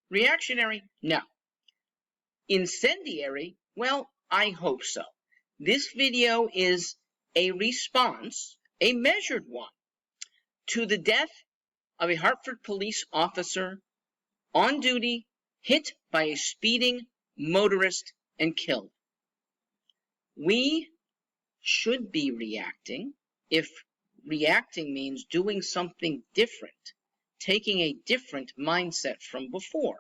Reactionary? No. Incendiary? Well, I hope so. This video is a response, a measured one, to the death of a Hartford police officer on duty, hit by a speeding motorist and killed. We should be reacting if reacting means doing something different, taking a different mindset from before.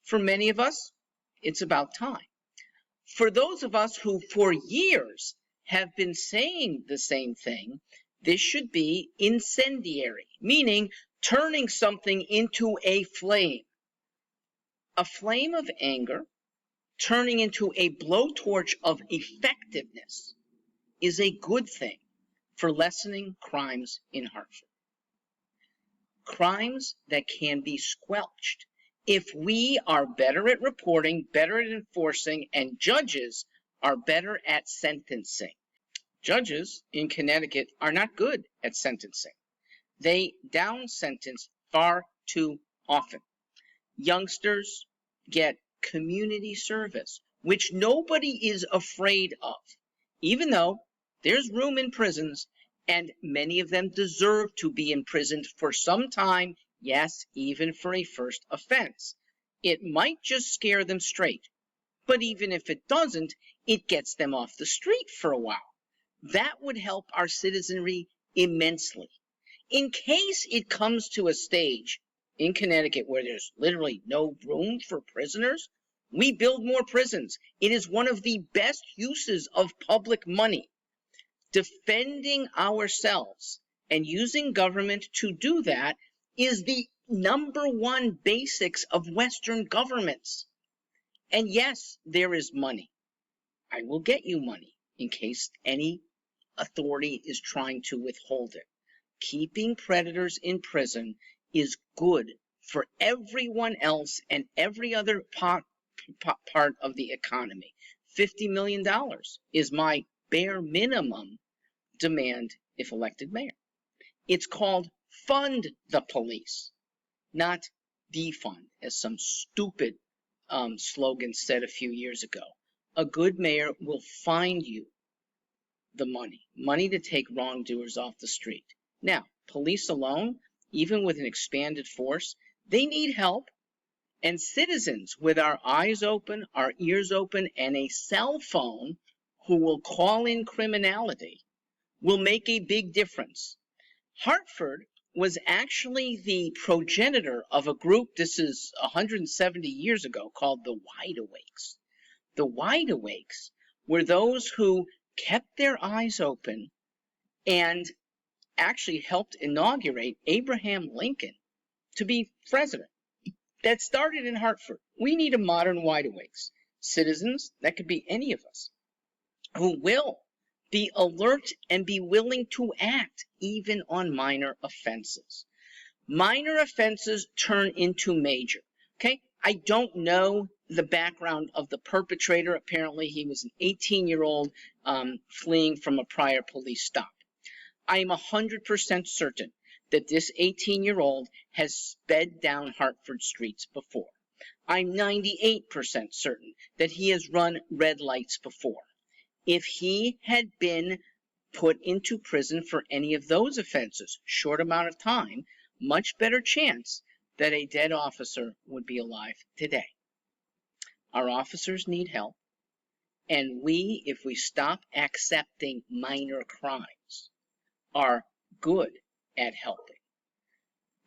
For many of us, it's about time. For those of us who for years have been saying the same thing, this should be incendiary, meaning turning something into a flame. A flame of anger turning into a blowtorch of effectiveness is a good thing for lessening crimes in Hartford. Crimes that can be squelched if we are better at reporting, better at enforcing, and judges are better at sentencing. Judges in Connecticut are not good at sentencing. They down sentence far too often. Youngsters get community service, which nobody is afraid of, even though there's room in prisons and many of them deserve to be imprisoned for some time, yes, even for a first offense. It might just scare them straight, but even if it doesn't, it gets them off the street for a while. That would help our citizenry immensely. In case it comes to a stage in Connecticut where there's literally no room for prisoners, we build more prisons. It is one of the best uses of public money. Defending ourselves and using government to do that is the #1 basics of Western governments. And yes, there is money. I will get you money in case any authority is trying to withhold it. Keeping predators in prison is good for everyone else and every other part of the economy. $50 million is my bare minimum demand if elected mayor. It's called fund the police, not defund, as some stupid slogan said a few years ago. A good mayor will find you the money to take wrongdoers off the street. Now, police alone, even with an expanded force, they need help. And citizens with our eyes open, our ears open, and a cell phone who will call in criminality will make a big difference. Hartford was actually the progenitor of a group, this is 170 years ago, called the Wide Awakes. The Wide Awakes were those who kept their eyes open and actually helped inaugurate Abraham Lincoln to be president. That started in Hartford. We need a modern Wide Awakes. Citizens, that could be any of us, who will be alert and be willing to act even on minor offenses. Minor offenses turn into major. Okay? I don't know the background of the perpetrator. Apparently, he was an 18-year-old fleeing from a prior police stop. I am 100% certain that this 18-year-old has sped down Hartford streets before. I'm 98% certain that he has run red lights before. If he had been put into prison for any of those offenses, short amount of time, much better chance that a dead officer would be alive today. Our officers need help, and we, if we stop accepting minor crimes, are good at helping.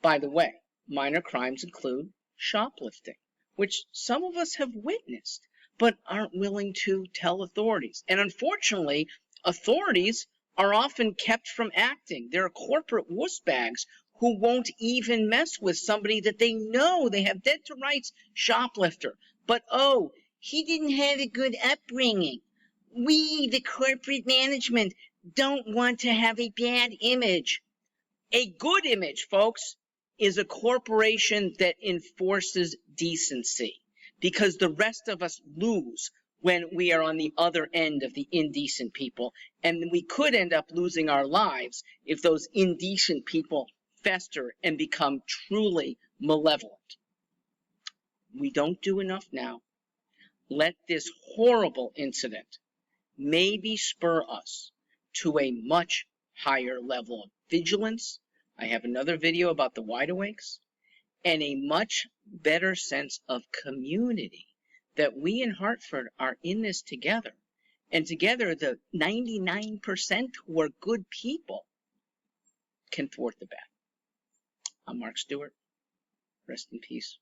By the way, minor crimes include shoplifting, which some of us have witnessed, but aren't willing to tell authorities. And unfortunately, authorities are often kept from acting. There are corporate wussbags who won't even mess with somebody that they know they have dead to rights shoplifter. But oh, he didn't have a good upbringing. We, the corporate management, don't want to have a bad image. A good image, folks, is a corporation that enforces decency, because the rest of us lose when we are on the other end of the indecent people, and we could end up losing our lives if those indecent people fester and become truly malevolent. we don't do enough now. Let this horrible incident maybe spur us to a much higher level of vigilance. I have another video about the wide awakes, and a much better sense of community, that we in Hartford are in this together. And together, the 99% who are good people can thwart the bad. I'm Mark Stewart. Rest in peace.